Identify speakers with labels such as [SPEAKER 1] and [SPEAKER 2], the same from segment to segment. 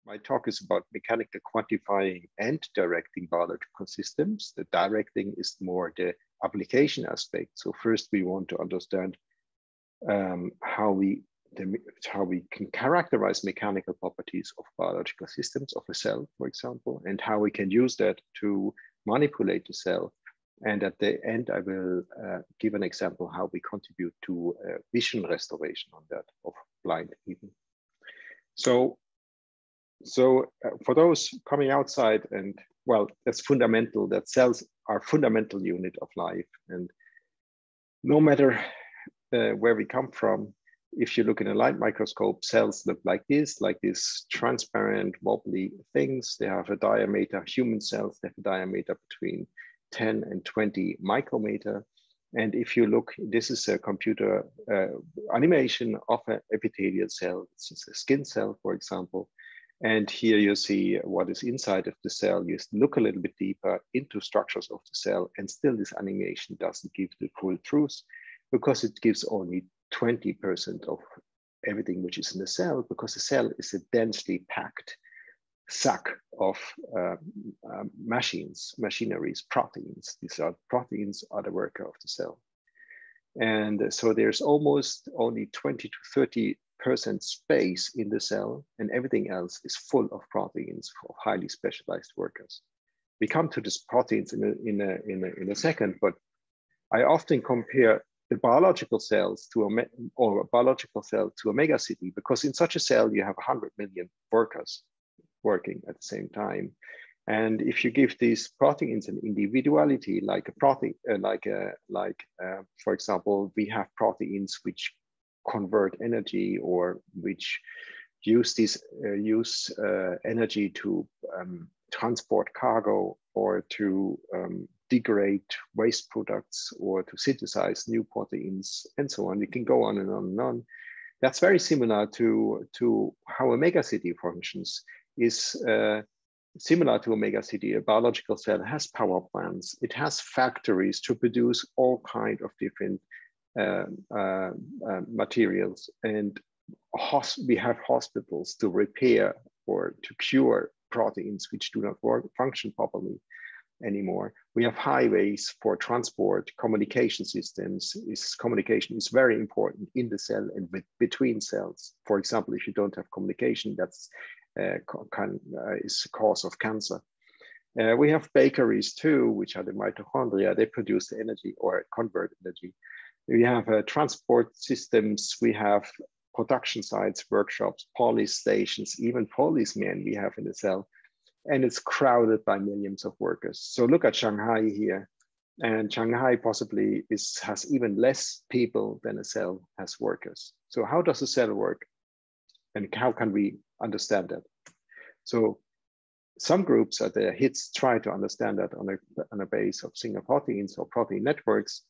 [SPEAKER 1] My talk is about mechanical quantifying and directing biological systems. The directing is more the application aspect. So first we want to understand how we can characterize mechanical properties of biological systems of a cell, for example, and how we can use that to manipulate the cell. And at the end, I will give an example how we contribute to vision restoration on that of blind people. So for those coming outside, and well, that's fundamental, that cells are fundamental unit of life. And no matter where we come from, if you look in a light microscope, cells look like this transparent, wobbly things. They have a diameter, human cells, they have a diameter between 10 and 20 micrometer. And if you look, this is a computer animation of an epithelial cell. It's a skin cell, for example. And here you see what is inside of the cell. You look a little bit deeper into structures of the cell, and still this animation doesn't give the full truth, because it gives only 20% of everything which is in the cell, because the cell is a densely packed sack of machineries, proteins. These are proteins are the worker of the cell. And so there's almost only 20 to 30% space in the cell, and everything else is full of proteins of highly specialized workers. We come to these proteins in a second, but I often compare the biological cells to a biological cell to a megacity, because in such a cell you have 100 million workers working at the same time. And if you give these proteins an individuality, like a protein, for example, we have proteins which convert energy, or which use energy to transport cargo, or to degrade waste products, or to synthesize new proteins, and so on. We can go on and on and on. That's very similar to how a megacity functions. Is similar to a megacity. A biological cell has power plants. It has factories to produce all kinds of different materials, and we have hospitals to repair or to cure proteins which do not function properly anymore. We have highways for transport, communication systems. Communication is very important in the cell and between cells. For example, if you don't have communication, that's is the cause of cancer. We have bakeries too, which are the mitochondria. They produce the energy or convert energy. We have transport systems. We have production sites, workshops, police stations, even policemen we have in the cell. And it's crowded by millions of workers. So look at Shanghai here. And Shanghai possibly has even less people than a cell has workers. So how does a cell work? And how can we understand that? So some groups at the HITS try to understand that on a base of single proteins or protein networks,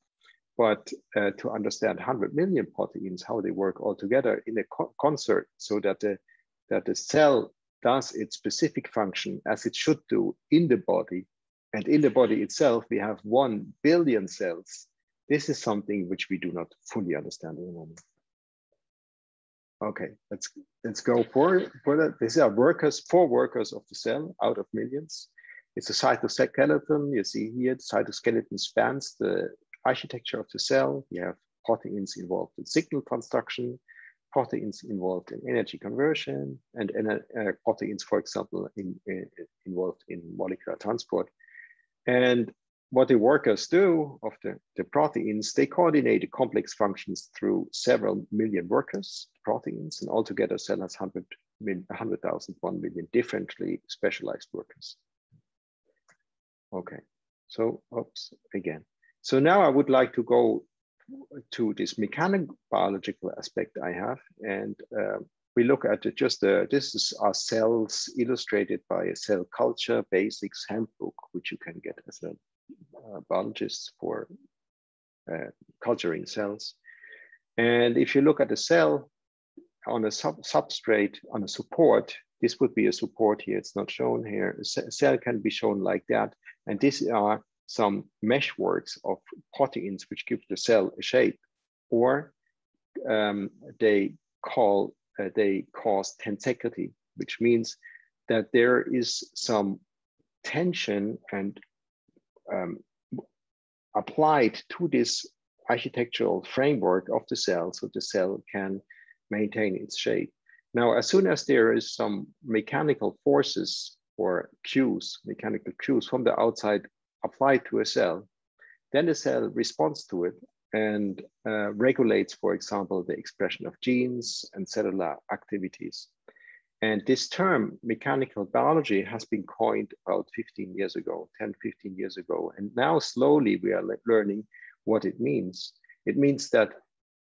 [SPEAKER 1] but to understand 100 million proteins, how they work all together in a concert, so that the cell does its specific function as it should do in the body. And in the body itself, we have 1 billion cells. This is something which we do not fully understand at the moment. Okay, let's go for that. These are workers, 4 workers of the cell out of millions. It's a cytoskeleton. You see here, the cytoskeleton spans the architecture of the cell. You have proteins involved in signal construction, proteins involved in energy conversion, and proteins, for example, involved in molecular transport. And what the workers do of the proteins, they coordinate the complex functions through several million workers, proteins, and altogether cell has 100,000, 1 million differently specialized workers. Okay, so oops, again. So now I would like to go to this mechanobiological aspect I have, and we look at this is our cells illustrated by a cell culture basics handbook, which you can get as a biologist for culturing cells. And if you look at the cell on a substrate, on a support, this would be a support here, it's not shown here. A cell can be shown like that. And these are some meshworks of proteins which give the cell a shape, or they cause tensegrity, which means that there is some tension and applied to this architectural framework of the cell, so the cell can maintain its shape. Now, as soon as there is some mechanical forces or cues, mechanical cues from the outside applied to a cell, then the cell responds to it and regulates, for example, the expression of genes and cellular activities. And this term, mechanical biology, has been coined about 15 years ago, 10, 15 years ago. And now slowly we are learning what it means. It means that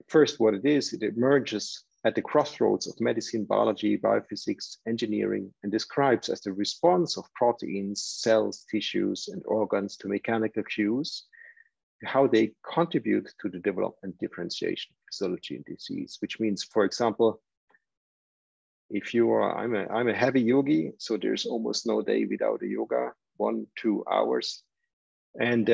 [SPEAKER 1] first what it is, it emerges at the crossroads of medicine, biology, biophysics, engineering, and describes as the response of proteins, cells, tissues, and organs to mechanical cues, how they contribute to the development, differentiation, pathology, and disease, which means, for example, if you are, I'm a heavy yogi, so there's almost no day without a yoga, 1-2 hours. And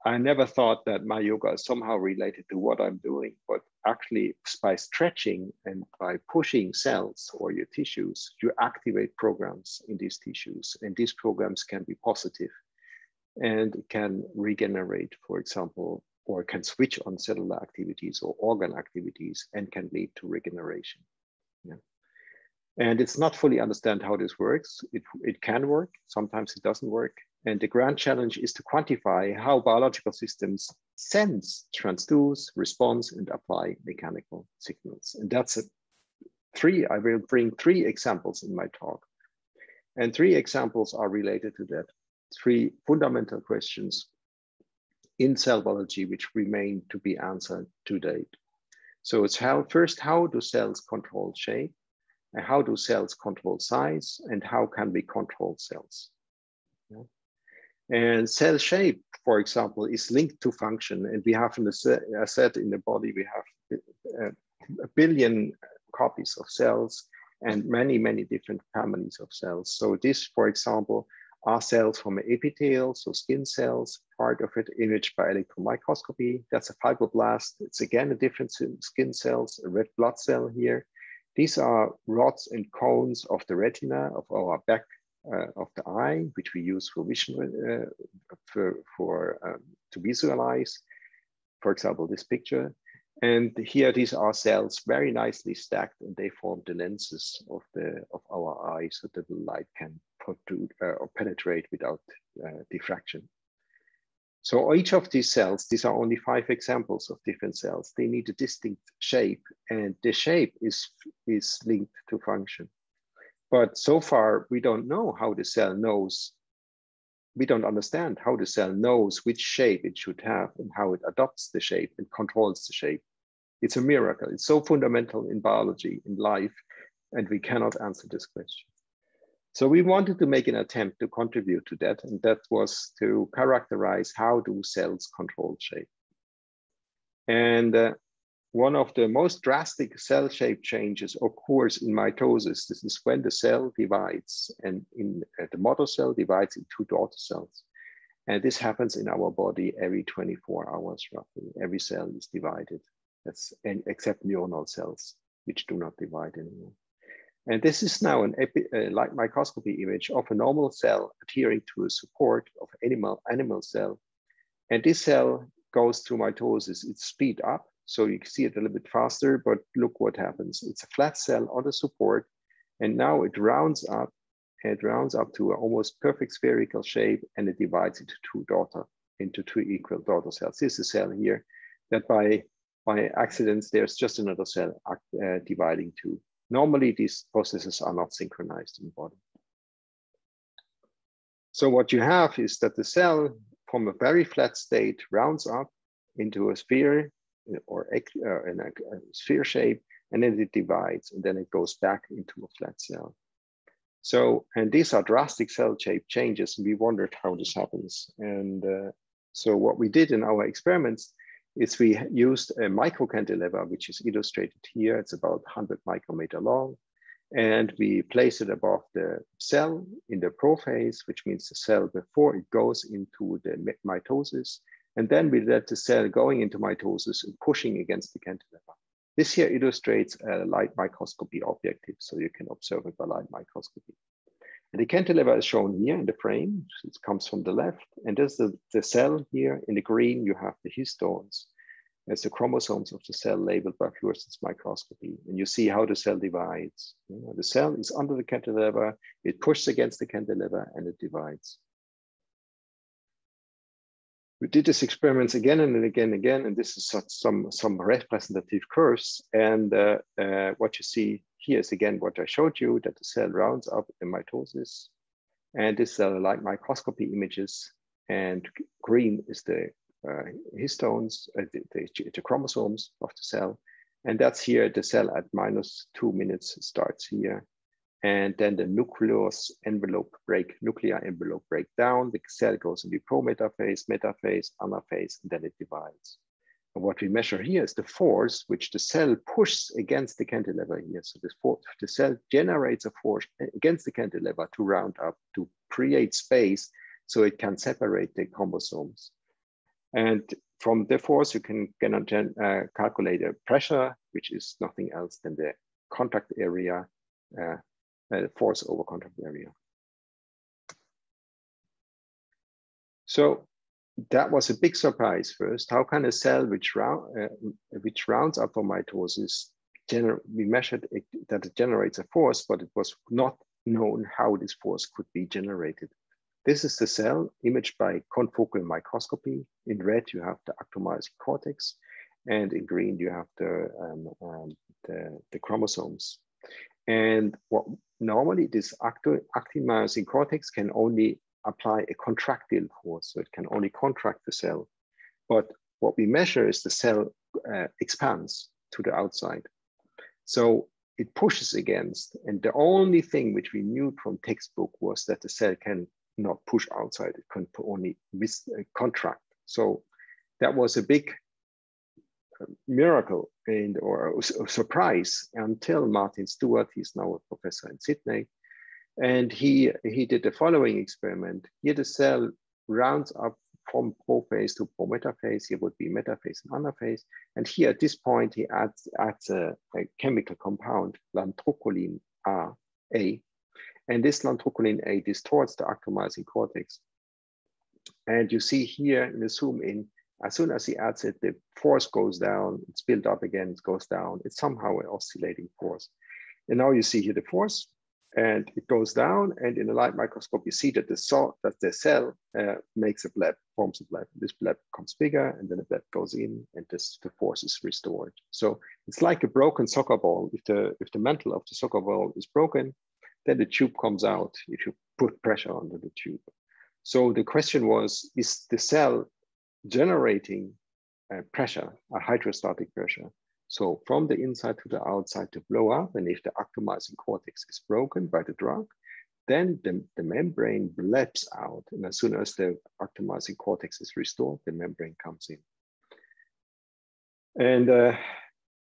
[SPEAKER 1] I never thought that my yoga is somehow related to what I'm doing, but actually by stretching and by pushing cells or your tissues, you activate programs in these tissues. And these programs can be positive and can regenerate, for example, or can switch on cellular activities or organ activities and can lead to regeneration. Yeah. And it's not fully understand how this works. It can work, sometimes it doesn't work. And the grand challenge is to quantify how biological systems sense, transduce, respond, and apply mechanical signals. And that's I will bring 3 examples in my talk. And 3 examples are related to that. 3 fundamental questions in cell biology which remain to be answered to date. So it's how do cells control shape? And how do cells control size? And how can we control cells? Yeah. And cell shape, for example, is linked to function. And we have, as I said, in the body, we have a billion copies of cells and many, many different families of cells. So this, for example, are cells from epithelial, so skin cells, part of it imaged by electron microscopy. That's a fibroblast. It's again a different skin cells, a red blood cell here. These are rods and cones of the retina of our back of the eye, which we use for vision, to visualize, for example, this picture. And here, these are cells very nicely stacked, and they form the lenses of our eye, so that the light can or penetrate without diffraction. So each of these cells, these are only 5 examples of different cells. They need a distinct shape, and the shape is linked to function. But so far, we don't know how the cell knows. We don't understand how the cell knows which shape it should have and how it adopts the shape and controls the shape. It's a miracle. It's so fundamental in biology, in life, and we cannot answer this question. So we wanted to make an attempt to contribute to that, and that was to characterize how do cells control shape. And one of the most drastic cell shape changes occurs in mitosis. This is when the cell divides, and the mother cell divides into daughter cells. And this happens in our body every 24 hours, roughly. Every cell is divided, except neuronal cells, which do not divide anymore. And this is now an light microscopy image of a normal cell adhering to a support of animal cell. And this cell goes through mitosis. It's speed up, so you can see it a little bit faster, but look what happens. It's a flat cell on the support, and now it rounds up. It rounds up to an almost perfect spherical shape, and it divides into two equal daughter cells. This is a cell here that by accidents, there's just another cell dividing too. Normally, these processes are not synchronized in the body. So what you have is that the cell from a very flat state rounds up into a sphere or in a sphere shape, and then it divides, and then it goes back into a flat cell. So, and these are drastic cell shape changes, and we wondered how this happens. And so what we did in our experiments is we used a microcantilever, which is illustrated here. It's about 100 micrometer long. And we place it above the cell in the prophase, which means the cell before it goes into the mitosis. And then we let the cell going into mitosis and pushing against the cantilever. This here illustrates a light microscopy objective, so you can observe it by light microscopy. And the cantilever is shown here in the frame. It comes from the left. And there's the cell here. In the green, you have the histones. There's the chromosomes of the cell labeled by fluorescence microscopy. And you see how the cell divides. You know, the cell is under the cantilever. It pushes against the cantilever and it divides. We did these experiments again and again and again, and this is some representative curves. And what you see here is again what I showed you, that the cell rounds up in mitosis. And this are light microscopy images. And green is the histones, the chromosomes of the cell. And that's here, the cell at -2 minutes starts here. And then the nuclear envelope break down. The cell goes into pro-metaphase, metaphase, anaphase, and then it divides. And what we measure here is the force which the cell pushes against the cantilever here. So the cell generates a force against the cantilever to round up, to create space so it can separate the chromosomes. And from the force, you can calculate a pressure, which is nothing else than the contact area, force over contact area. So that was a big surprise first. How can a cell which rounds up for mitosis, we measured that it generates a force, but it was not known how this force could be generated. This is the cell imaged by confocal microscopy. In red, you have the actomyosin cortex, and in green, you have the chromosomes. And what normally this actomyosin cortex can only apply a contractile force, so it can only contract the cell. But what we measure is the cell expands to the outside. So it pushes against, and the only thing which we knew from textbook was that the cell can not push outside, it can only contract. So that was a big miracle or a surprise until Martin Stewart, he's now a professor in Sydney. And he did the following experiment. Here the cell rounds up from prophase to prometaphase. Here would be metaphase and anaphase. And here at this point, he adds a chemical compound, lantrocolin A. And this lantrocolin A distorts the actomyosin cortex. And you see here in the zoom in, as soon as he adds it, the force goes down, it's built up again, it goes down. It's somehow an oscillating force. And now you see here the force, and it goes down, and in the light microscope, you see that the cell makes a bleb, forms a bleb. This bleb becomes bigger, and then the bleb goes in, and the force is restored. So it's like a broken soccer ball. If the mantle of the soccer ball is broken, then the tube comes out if you put pressure under the tube. So the question was, is the cell generating pressure, a hydrostatic pressure? So from the inside to the outside to blow up, and if the actomyosin cortex is broken by the drug, then the membrane blebs out. And as soon as the actomyosin cortex is restored, the membrane comes in. And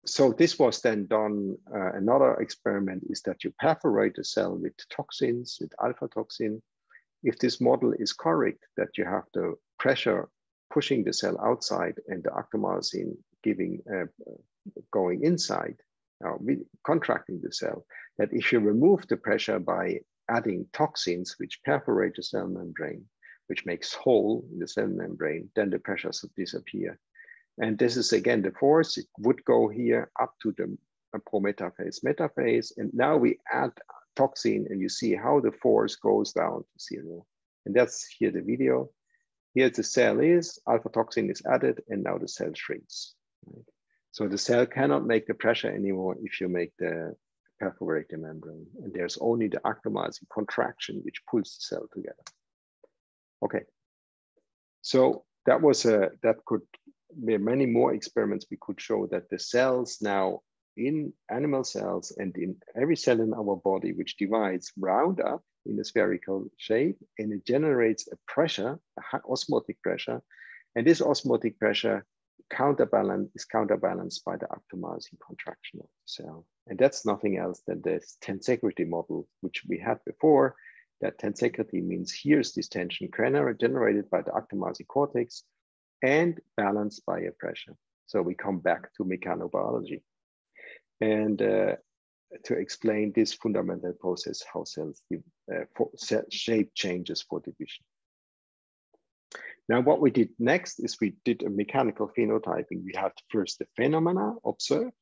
[SPEAKER 1] so this was then done. Another experiment is that you perforate the cell with toxins, with alpha toxin. If this model is correct, that you have the pressure pushing the cell outside and the actomyosin going inside, contracting the cell, that if you remove the pressure by adding toxins which perforate the cell membrane, which makes hole in the cell membrane, then the pressure should disappear. And this is again the force. It would go here up to the prometaphase, metaphase, and now we add toxin, and you see how the force goes down to 0. And that's here the video. Here the cell is, alpha toxin is added, and now the cell shrinks. Right? So the cell cannot make the pressure anymore if you make the perforate the membrane. And there's only the actomyosin contraction which pulls the cell together. Okay. So that was that could be many more experiments. We could show that the cells now in animal cells and in every cell in our body which divides round up in a spherical shape, and it generates a pressure, osmotic pressure, and this osmotic pressure is counterbalanced by the actomyosin contraction of the cell. And that's nothing else than this tensegrity model, which we had before. That tensegrity means here's this tension generated by the actomyosin cortex and balanced by a pressure. So we come back to mechanobiology. and to explain this fundamental process, how cells shape changes for division. Now, what we did next is we did a mechanical phenotyping. We had first the phenomena observed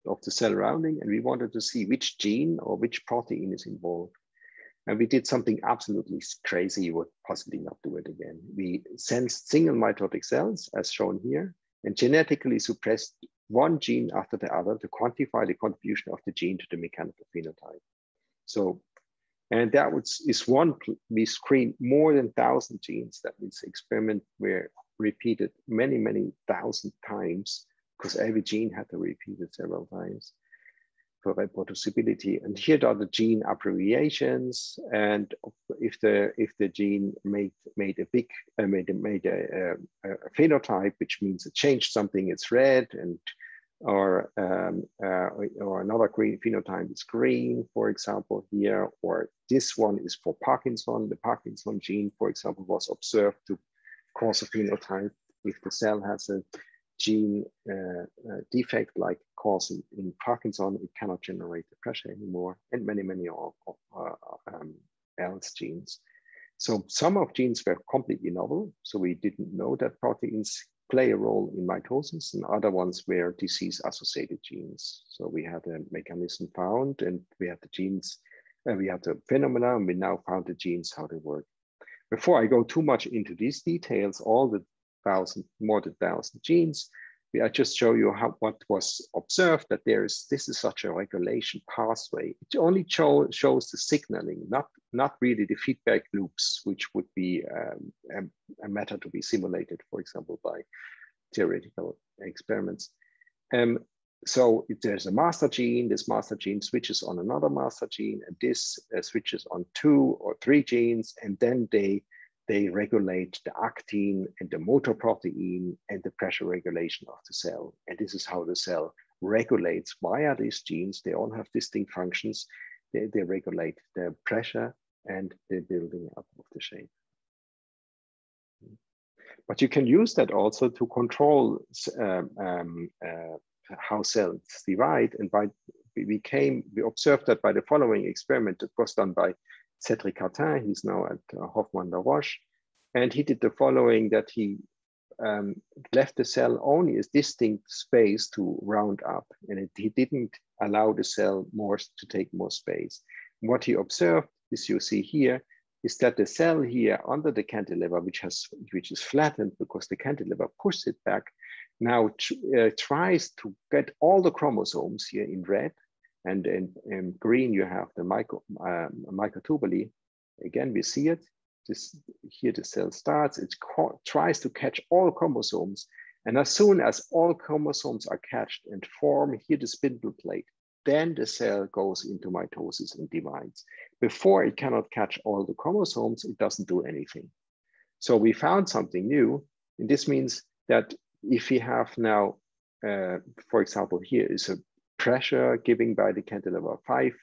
[SPEAKER 1] of the cell rounding, and we wanted to see which gene or which protein is involved. And we did something absolutely crazy. You would possibly not do it again. We sensed single mitotic cells, as shown here, and genetically suppressed one gene after the other to quantify the contribution of the gene to the mechanical phenotype. So, and that is one, we screened more than 1,000 genes. That means the experiment were repeated many, many thousand times, because every gene had to repeat it several times for reproducibility. And here are the gene abbreviations. And if the gene made a phenotype, which means it changed something, it's red, and or another green phenotype is green, for example, here, or this one is for Parkinson. The Parkinson gene, for example, was observed to cause a phenotype if the cell has a gene defect like causing in Parkinson, it cannot generate the pressure anymore, and many else genes. So some of genes were completely novel, so we didn't know that proteins play a role in mitosis, and other ones were disease-associated genes. So we had a mechanism found, and we had the genes, we had the phenomena, and we now found the genes, how they work. Before I go too much into these details, all the more than 1,000 genes, I just show you what was observed, that this is such a regulation pathway. It only shows the signaling, not really the feedback loops, which would be a matter to be simulated, for example, by theoretical experiments. So there's a master gene, this master gene switches on another master gene, and this switches on 2 or 3 genes, and then they regulate the actin and the motor protein and the pressure regulation of the cell. And this is how the cell regulates via these genes. They all have distinct functions. They regulate the pressure and the building up of the shape. But you can use that also to control how cells divide. And we observed that by the following experiment that was done by Cédric Cartin. He's now at Hoffmann La Roche, and he did the following: that he left the cell only a distinct space to round up, and he didn't allow the cell to take more space. And what he observed, as you see here, is that the cell here under the cantilever, which is flattened because the cantilever pushed it back, now tries to get all the chromosomes here in red. And in green, you have the microtubuli. Again, we see it. Here the cell starts. It tries to catch all chromosomes. And as soon as all chromosomes are catched and form here the spindle plate, then the cell goes into mitosis and divides. Before it cannot catch all the chromosomes, it doesn't do anything. So we found something new. And this means that if we have now, for example, here is a pressure given by the cantilever 5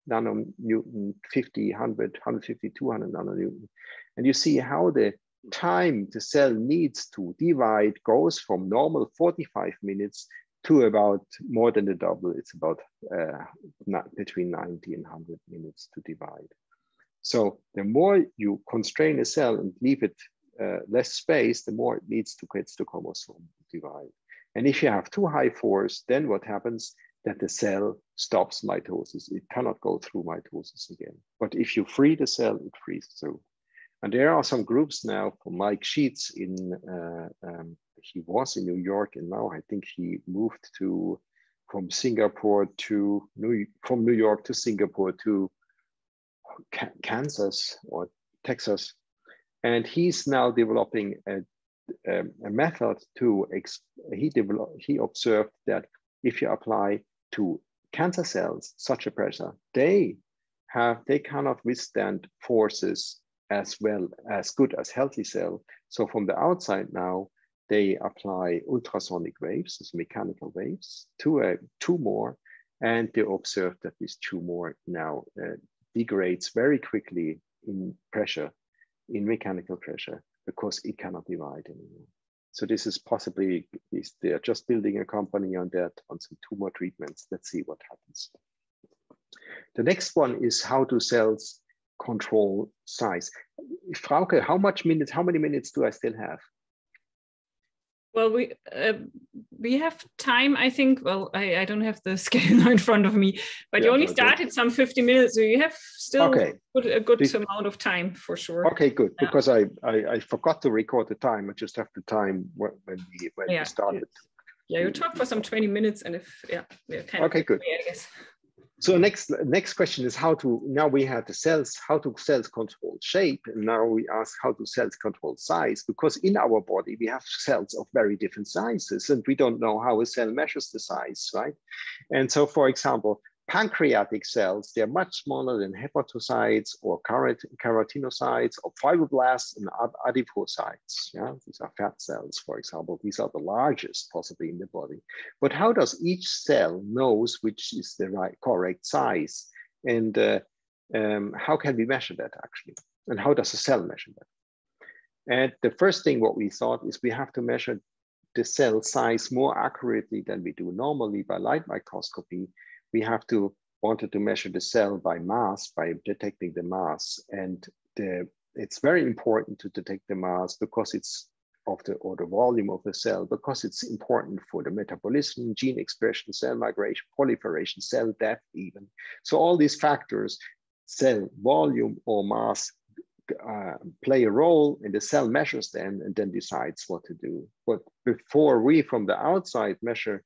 [SPEAKER 1] nanonewton, 50, 100, 150, 200 nanonewton. And you see how the time the cell needs to divide goes from normal 45 minutes to about more than the double. It's about between 90 and 100 minutes to divide. So the more you constrain a cell and leave it less space, the more it needs to get the chromosome divide. And if you have too high force, then what happens? That the cell stops mitosis. It cannot go through mitosis again. But if you free the cell, it frees through. And there are some groups now from Mike Sheets he was in New York, and now I think he moved from New York to Singapore to Kansas or Texas. And he's now developing a method he observed that if you apply to cancer cells such a pressure, they cannot withstand forces as well as good as healthy cell. So from the outside now, they apply ultrasonic waves, as mechanical waves, to a tumor, and they observe that this tumor now degrades very quickly in pressure, in mechanical pressure, because it cannot divide anymore. So this is possibly, they're just building a company on that, on some tumor treatments. Let's see what happens. The next one is how do cells control size. Frauke, how many minutes do I still have?
[SPEAKER 2] Well, we have time, I think. Well, I don't have the schedule in front of me, but you only started some 50 minutes, so you have still a good amount of time for sure.
[SPEAKER 1] Okay, good, because I forgot to record the time. I just have the time when we started.
[SPEAKER 2] Yeah, you talk for some 20 minutes, and if we're kind
[SPEAKER 1] okay,
[SPEAKER 2] of
[SPEAKER 1] good.
[SPEAKER 2] I guess.
[SPEAKER 1] So next question is now we have the cells, how do cells control shape? And now we ask how do cells control size? Because in our body, we have cells of very different sizes and we don't know how a cell measures the size, right? And so for example, pancreatic cells, they're much smaller than hepatocytes or keratinocytes or fibroblasts and adipocytes. Yeah, these are fat cells, for example. These are the largest possibly in the body. But how does each cell knows which is the correct size? And how can we measure that actually? And how does a cell measure that? And the first thing what we thought is we have to measure the cell size more accurately than we do normally by light microscopy. We wanted to measure the cell by mass, by detecting the mass. And it's very important to detect the mass because it's or the volume of the cell, because it's important for the metabolism, gene expression, cell migration, proliferation, cell death even. So all these factors, cell volume or mass, play a role, and the cell measures them and then decides what to do. But before we from the outside measure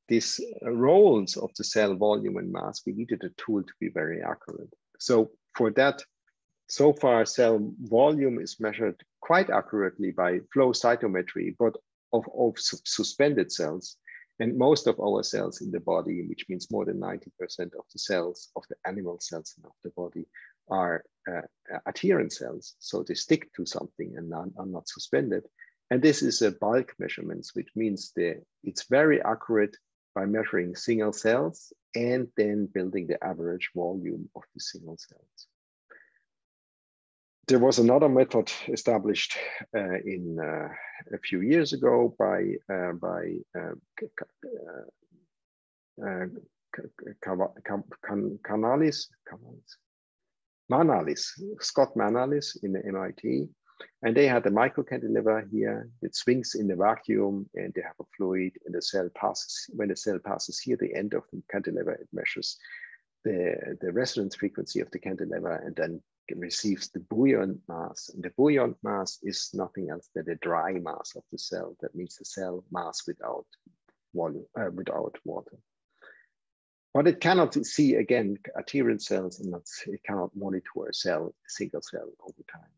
[SPEAKER 1] these roles of the cell volume and mass, we needed a tool to be very accurate. So for that, so far cell volume is measured quite accurately by flow cytometry, but of suspended cells. And most of our cells in the body, which means more than 90% of the cells, of the animal cells of the body, are adherent cells. So they stick to something and are not suspended. And this is a bulk measurements, which means it's very accurate by measuring single cells and then building the average volume of the single cells. There was another method established a few years ago by Scott Manalis in the MIT. And they had a microcantilever here that swings in the vacuum, and they have a fluid, and the cell passes. When the cell passes here, the end of the cantilever, it measures the resonance frequency of the cantilever, and then it receives the buoyant mass. And the buoyant mass is nothing else than the dry mass of the cell. That means the cell mass without volume, without water. But it cannot see again adherent cells, and it cannot monitor a single cell over time.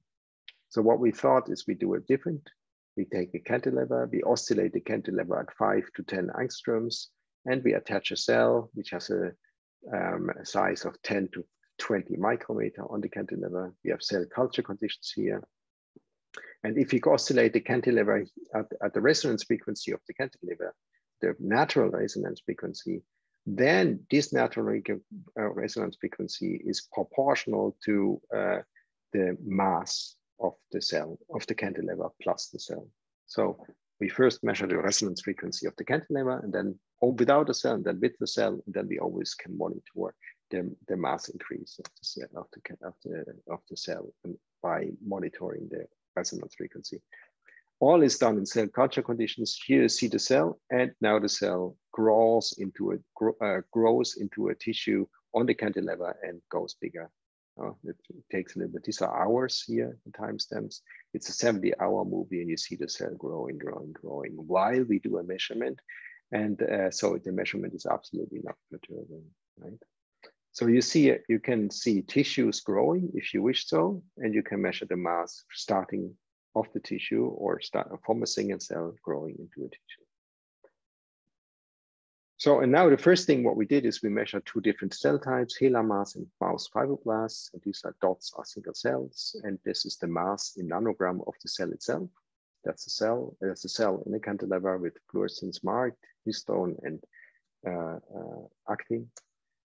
[SPEAKER 1] So what we thought is we do it different. We take a cantilever, we oscillate the cantilever at 5 to 10 angstroms, and we attach a cell which has a size of 10 to 20 micrometer on the cantilever. We have cell culture conditions here. And if you oscillate the cantilever at the resonance frequency of the cantilever, the natural resonance frequency, then this natural resonance frequency is proportional to the mass of the cell, of the cantilever plus the cell. So we first measure the resonance frequency of the cantilever, and then without the cell, and then with the cell, and then we always can monitor the mass increase of the cell by monitoring the resonance frequency. All is done in cell culture conditions. Here you see the cell, and now the cell grows into a tissue on the cantilever and goes bigger. It takes a little bit. These are hours here, the timestamps. It's a 70-hour movie, and you see the cell growing while we do a measurement. And so the measurement is absolutely not perturbing, right? So you can see tissues growing if you wish so, and you can measure the mass starting of the tissue or start from a single cell growing into a tissue. So, and now the first thing what we did is we measured two different cell types, HeLa mass and mouse fibroblasts. And these dots are single cells. And this is the mass in nanogram of the cell itself. That's the cell. There's a cell in the cantilever with fluorescence marked, histone and actin.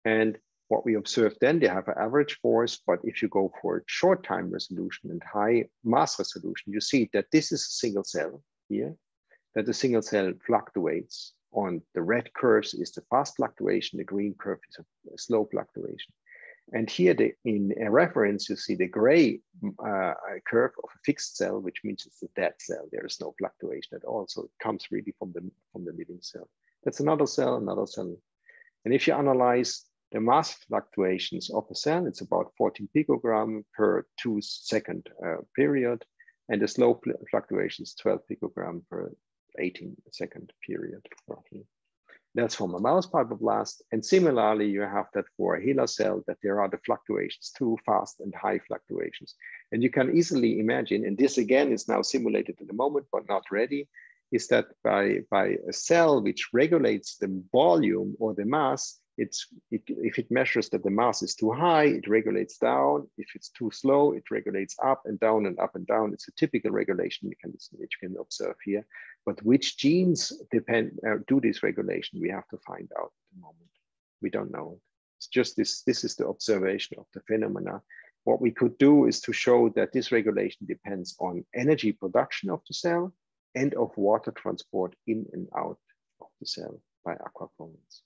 [SPEAKER 1] And what we observed then, they have an average force, but if you go for short time resolution and high mass resolution, you see that this is a single cell here. that the single cell fluctuates. On the red curves is the fast fluctuation, the green curve is a slow fluctuation. And here in a reference, you see the gray curve of a fixed cell, which means it's a dead cell. There is no fluctuation at all. So it comes really from the living cell. That's another cell, another cell. And if you analyze the mass fluctuations of a cell, it's about 14 picogram per 2-second period. And the slow fluctuations, 12 picogram per 18-second period, roughly. That's from a mouse fibroblast. And similarly, you have that for a HeLa cell, that there are the fluctuations too, fast and high fluctuations. And you can easily imagine, and this again is now simulated at the moment, but not ready, is that by a cell which regulates the volume or the mass, if it measures that the mass is too high, it regulates down. If it's too slow, it regulates up and down and up and down. It's a typical regulation mechanism which you can observe here. But which genes do this regulation, we have to find out at the moment. We don't know. It's just this is the observation of the phenomena. What we could do is to show that this regulation depends on energy production of the cell and of water transport in and out of the cell by aquaporins.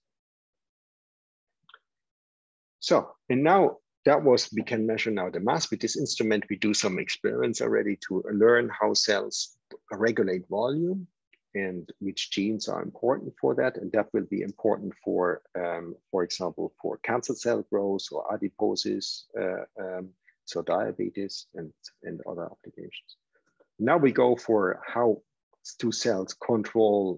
[SPEAKER 1] So, and now we can measure now the mass. With this instrument, we do some experiments already to learn how cells regulate volume and which genes are important for that. And that will be important for example, for cancer cell growth or adiposis, so diabetes and other applications. Now we go for how two cells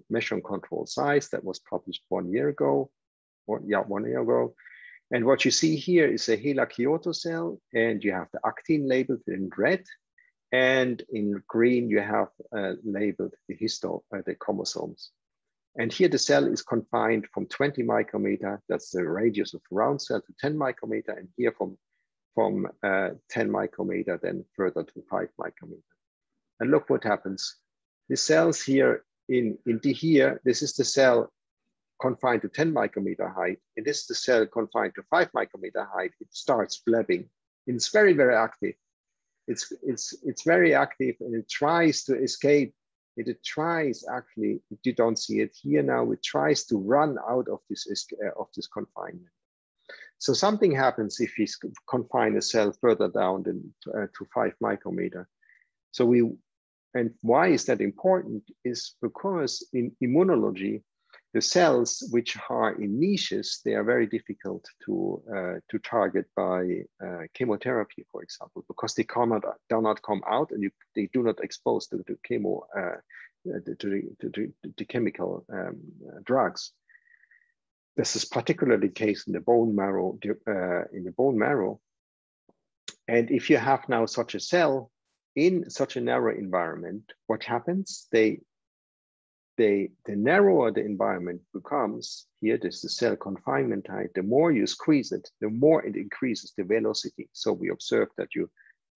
[SPEAKER 1] measure and control size. That was published 1 year ago, 1 year ago. And what you see here is a HeLa Kyoto cell, and you have the actin labeled in red, and in green you have labeled the chromosomes. And here the cell is confined from 20 micrometer, that's the radius of the round cell, to 10 micrometer, and here from 10 micrometer, then further to 5 micrometer. And look what happens. The cells here this is the cell confined to 10 micrometer height, and this is the cell confined to 5 micrometer height. It starts blabbing. It's very, very active. It's very active, and it tries to escape. It tries, actually, you don't see it here now, it tries to run out of this confinement. So something happens if we confine a cell further down than to 5 micrometer. And why is that important? Is because in immunology, the cells which are in niches, they are very difficult to target by chemotherapy, for example, because they do not come out, and they do not expose to the chemo, to chemical drugs. This is particularly the case in the bone marrow. And if you have now such a cell in such a narrow environment, what happens? The narrower the environment becomes, here this is the cell confinement height, the more you squeeze it, the more it increases the velocity. So we observe that you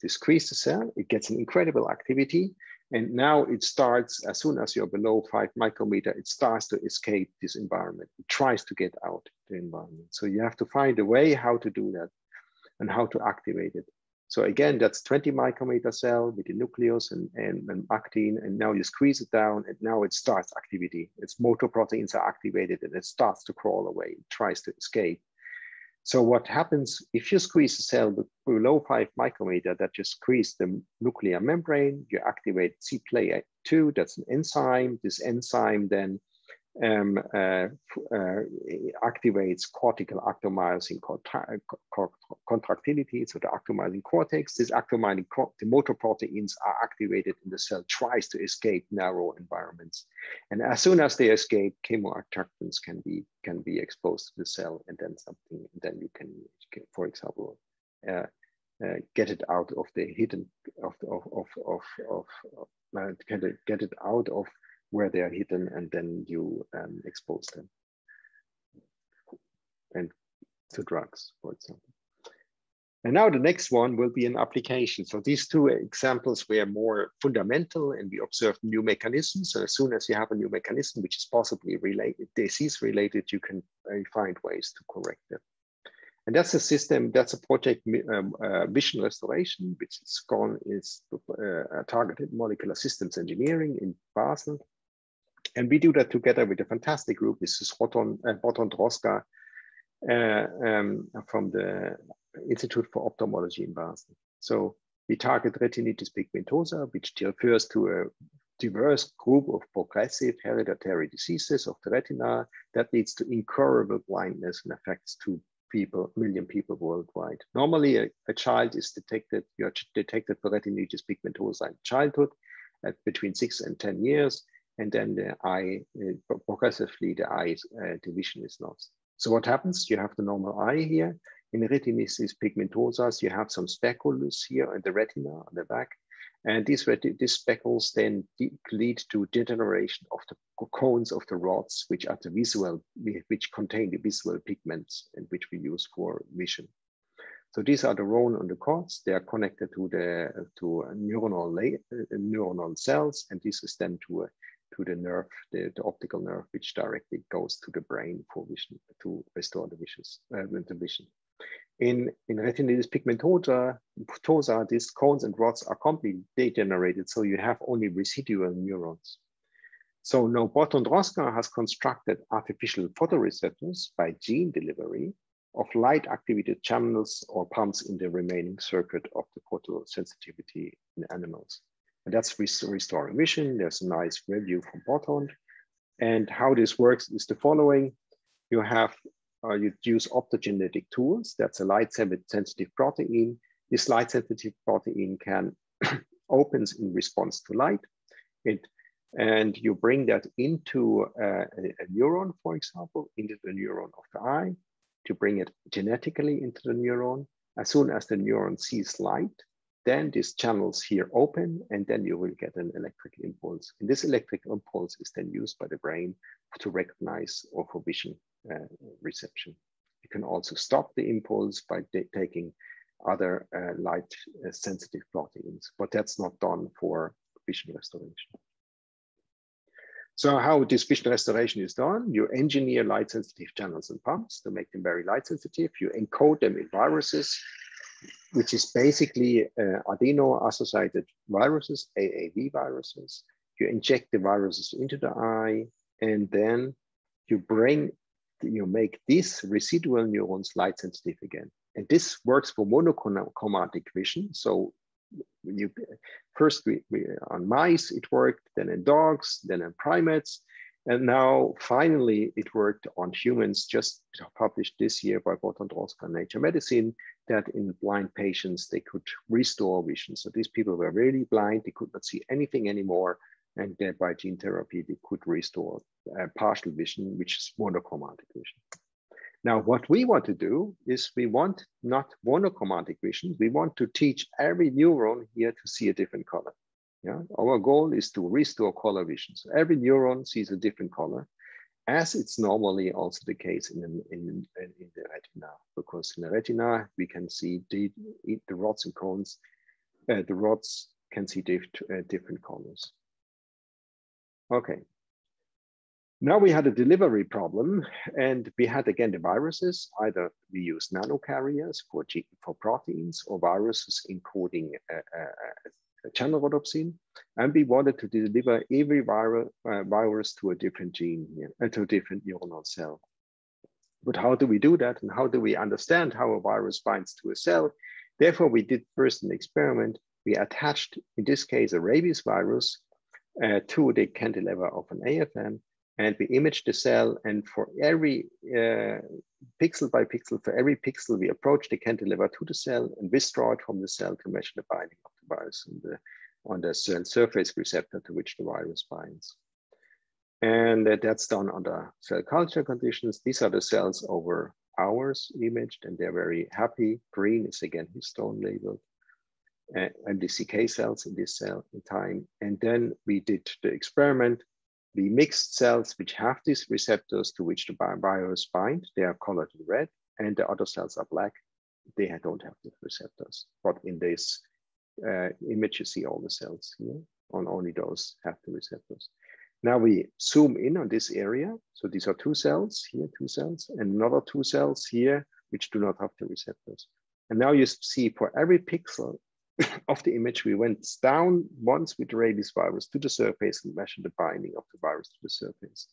[SPEAKER 1] squeeze the cell, it gets an incredible activity, and now it starts, as soon as you're below 5 micrometer, it starts to escape this environment. It tries to get out the environment. So you have to find a way how to do that and how to activate it. So again, that's 20 micrometer cell with the nucleus and actin, and now you squeeze it down, and now it starts activity. Its motor proteins are activated, and it starts to crawl away, it tries to escape. So what happens if you squeeze a cell below 5 micrometer, that you squeeze the nuclear membrane, you activate CPLA2, that's an enzyme. This enzyme then activates cortical actomyosin contractility, so the actomyosin cortex. The motor proteins are activated, and the cell tries to escape narrow environments. And as soon as they escape, chemoattractants can be exposed to the cell, and then you can for example, get it out of the hidden get it out of where they are hidden, and then you expose them and to drugs, for example. And now the next one will be an application. So these two examples were more fundamental, and we observed new mechanisms. So as soon as you have a new mechanism, which is possibly disease related, you can find ways to correct it. And that's a system, that's a project, Vision Restoration, which is targeted molecular systems engineering in Basel. And we do that together with a fantastic group. This is Boton Droska from the Institute for Ophthalmology in Basel. So we target retinitis pigmentosa, which refers to a diverse group of progressive hereditary diseases of the retina that leads to incurable blindness and affects 2 million people worldwide. Normally, a child is detected, you're detected for retinitis pigmentosa in childhood at between 6 and 10 years, and then the eye, progressively the eye division is lost. So what happens? You have the normal eye here. In retinitis pigmentosa, you have some specules here in the retina on the back. And these speckles then lead to degeneration of the cones of the rods, which are the visual, which contain the visual pigments and which we use for vision. So these are the rods on the cords. They are connected to neuronal cells, and this is then to the nerve, the optical nerve, which directly goes to the brain for vision, to restore the vision. In retinitis pigmentosa, these cones and rods are completely degenerated, so you have only residual neurons. So now Boton Droska has constructed artificial photoreceptors by gene delivery of light-activated channels or pumps in the remaining circuit of the photosensitivity in animals. And that's restoring vision. There's a nice review from Boton. And how this works is the following. You have you use optogenetic tools. That's a light-sensitive protein. This light-sensitive protein can opens in response to light. And you bring that into a neuron, for example, into the neuron of the eye, to bring it genetically into the neuron. As soon as the neuron sees light, then these channels here open, and then you will get an electric impulse. And this electric impulse is then used by the brain to recognize or for vision reception. You can also stop the impulse by taking other light sensitive proteins, but that's not done for vision restoration. So how this vision restoration is done, you engineer light sensitive channels and pumps to make them very light sensitive. You encode them in viruses, which is basically adeno-associated viruses, AAV viruses. You inject the viruses into the eye, and then you make these residual neurons light sensitive again. And this works for monochromatic vision. So first on mice it worked, then in dogs, then in primates, and now finally it worked on humans, just published this year by Boton Droska in Nature Medicine, that in blind patients they could restore vision. So these people were really blind, they could not see anything anymore, and then by gene therapy they could restore partial vision, which is monochromatic vision. Now, what we want to do is we want not monochromatic vision. We want to teach every neuron here to see a different color. Yeah, our goal is to restore color vision. So every neuron sees a different color, as it's normally also the case in the retina, because in the retina we can see the rods and cones. The rods can see different colors. Okay. Now we had a delivery problem, and we had again the viruses. Either we use nanocarriers for proteins or viruses encoding a channel rhodopsin, and we wanted to deliver every virus to a different gene here, to a different neuronal cell. But how do we do that, and how do we understand how a virus binds to a cell? Therefore, we did first an experiment. We attached, in this case, a rabies virus to the cantilever of an AFM. And we image the cell, and for every pixel by pixel, for every pixel, we approach the cantilever to the cell and withdraw it from the cell to measure the binding of the virus on the cell surface receptor to which the virus binds. And that's done under cell culture conditions. These are the cells over hours imaged, and they're very happy. Green is again histone labeled. And the CK cells in this cell in time. And then we did the experiment. We mixed cells which have these receptors to which the virus bind. They are colored in red, and the other cells are black. They don't have the receptors. But in this image, you see all the cells here, and only those have the receptors. Now we zoom in on this area. So these are 2 cells here, 2 cells, and another 2 cells here, which do not have the receptors. And now you see for every pixel of the image, we went down once with the rabies virus to the surface and measured the binding of the virus to the surface.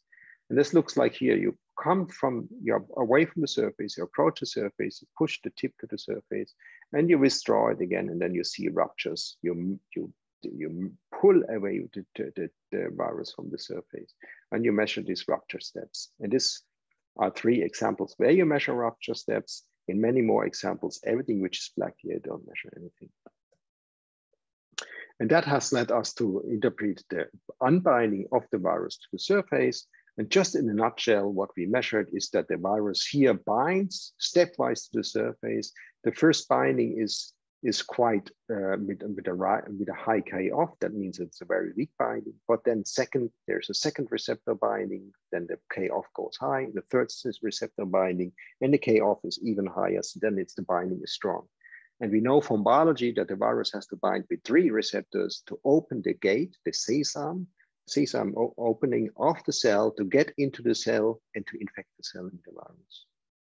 [SPEAKER 1] And this looks like here, you come from, you're away from the surface, you approach the surface, you push the tip to the surface, and you withdraw it again, and then you see ruptures. You pull away the virus from the surface, and you measure these rupture steps. And these are 3 examples where you measure rupture steps. In many more examples, everything which is black here, don't measure anything. And that has led us to interpret the unbinding of the virus to the surface. And just in a nutshell, what we measured is that the virus here binds stepwise to the surface. The first binding is quite with a high K off. That means it's a very weak binding. But then there's a second receptor binding. Then the K off goes high. The third receptor binding, and the K off is even higher. So then the binding is strong. And we know from biology that the virus has to bind with 3 receptors to open the gate, the sesame opening of the cell to get into the cell and to infect the cell with the virus.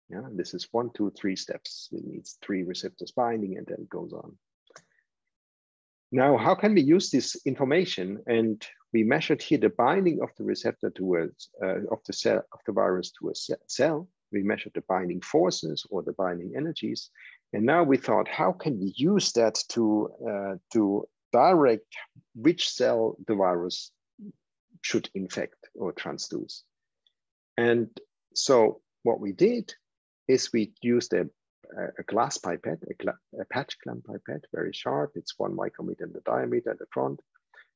[SPEAKER 1] Yeah, and this is 1, 2, 3 steps. It needs 3 receptors binding, and then it goes on. Now, how can we use this information? And we measured here the binding of the receptor towards of the virus to a cell. We measured the binding forces or the binding energies. And now we thought, how can we use that to direct which cell the virus should infect or transduce? And so what we did is we used a glass pipette, a patch clamp pipette, very sharp. It's 1 micrometer in the diameter at the front.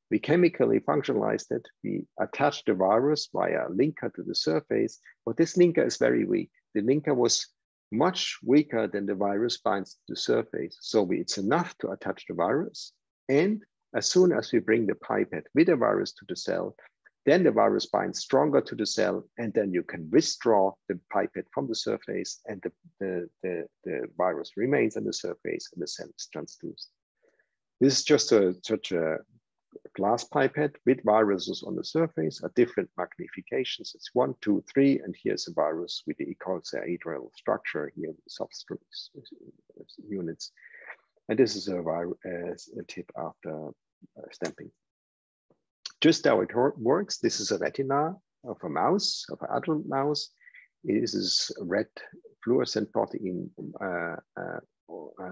[SPEAKER 1] We chemically functionalized it. We attached the virus via a linker to the surface, but this linker is very weak. The linker was much weaker than the virus binds to the surface. So it's enough to attach the virus. And as soon as we bring the pipette with the virus to the cell, then the virus binds stronger to the cell, and then you can withdraw the pipette from the surface, and the virus remains on the surface, and the cell is transduced. This is just such a glass pipette with viruses on the surface at different magnifications. It's 1, 2, 3, and here's a virus with the icosahedral structure here with substrates units. And this is a tip after stamping. Just how it works, this is a retina of a mouse, of an adult mouse. This is red fluorescent protein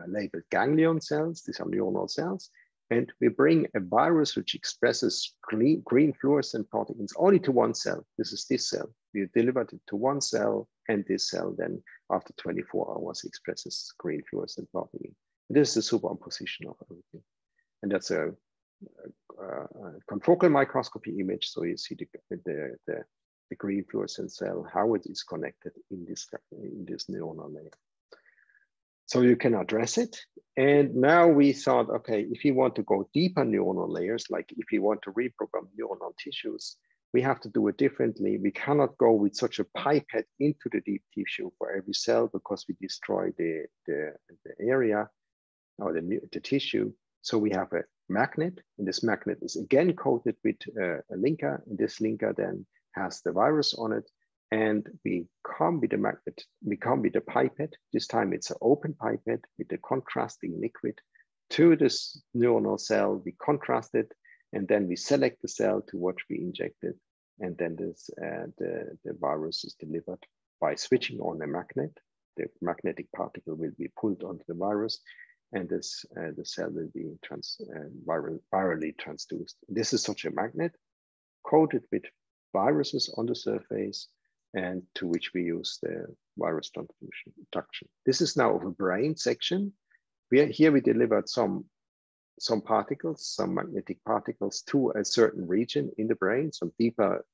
[SPEAKER 1] labeled ganglion cells. These are neuronal cells. And we bring a virus which expresses green fluorescent proteins only to 1 cell. This is this cell. We delivered it to 1 cell, and this cell then, after 24 hours, expresses green fluorescent protein. This is the superimposition of everything. And that's a confocal microscopy image. So you see the green fluorescent cell, how it is connected in this neuronal layer. So you can address it. And now we thought, okay, if you want to go deeper neuronal layers, like if you want to reprogram neuronal tissues, we have to do it differently. We cannot go with such a pipette into the deep tissue for every cell, because we destroy the area or the tissue. So we have a magnet, and this magnet is again coated with a linker, and this linker then has the virus on it. And we come with the magnet, we come with the pipette. This time it's an open pipette with the contrasting liquid to this neuronal cell. We contrast it, and then we select the cell to which we injected. And then the virus is delivered by switching on a magnet. The magnetic particle will be pulled onto the virus, and the cell will be virally transduced. This is such a magnet coated with viruses on the surface, and to which we use the virus transduction. This is now of a brain section. Here we delivered some particles, some magnetic particles to a certain region in the brain, some deeper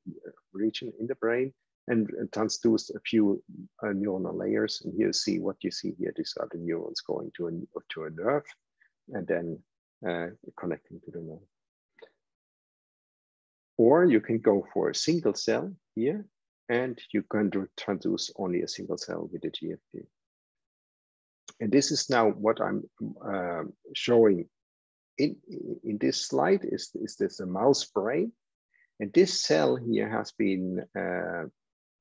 [SPEAKER 1] region in the brain, and transduced a few neuronal layers. And here you see what you see here. These are the neurons going to a nerve, and then connecting to the nerve. Or you can go for a single cell here, and you can transduce only a single cell with a GFP. And this is now what I'm showing in this slide is this a mouse brain. And this cell here has been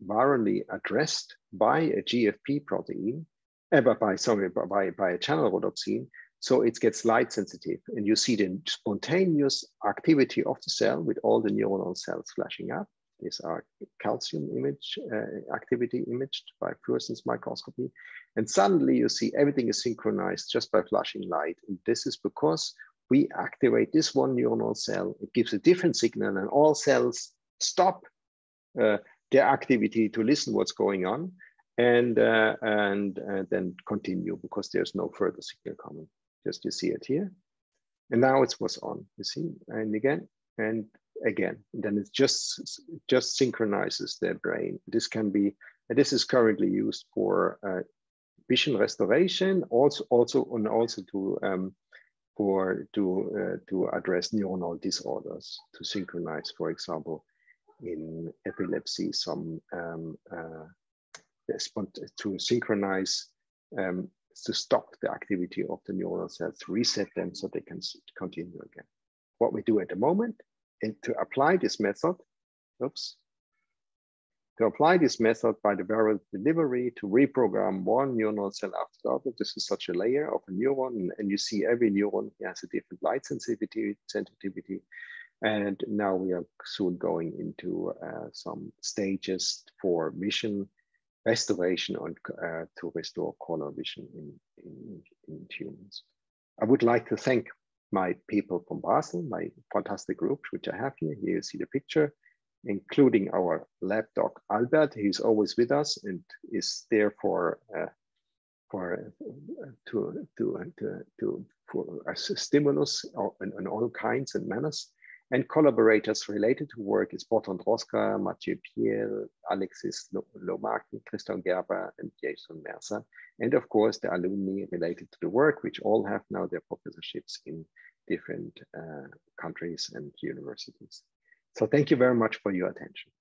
[SPEAKER 1] virally addressed by a GFP protein, by a channel rhodopsin, So it gets light sensitive, and you see the spontaneous activity of the cell with all the neuronal cells flashing up. These are calcium image activity imaged by fluorescence microscopy. And suddenly you see everything is synchronized just by flashing light. And this is because we activate this one neuronal cell. It gives a different signal, and all cells stop their activity to listen what's going on, and then continue because there's no further signal coming. Just you see it here. And now it was on, you see, and again, and again, and then it just synchronizes their brain. This can be, this is currently used for vision restoration, also to address neuronal disorders, to synchronize, for example, in epilepsy, some to synchronize, to stop the activity of the neural cells, reset them so they can continue again. What we do at the moment, and to apply this method, to apply this method by the viral delivery to reprogram one neuronal cell after the other. This is such a layer of a neuron, and you see every neuron has a different light sensitivity. And now we are soon going into some stages for vision restoration on, to restore color vision in humans. I would like to thank my people from Basel, my fantastic group, which I have here. Here you see the picture, including our lab dog Albert. He's always with us and is there for a stimulus in all kinds and manners. And collaborators related to work is Bertrand Roska, Mathieu Pierre, Alexis Lomarkin, Christian Gerber, and Jason Mercer. And of course, the alumni related to the work, which all have now their professorships in different countries and universities. So thank you very much for your attention.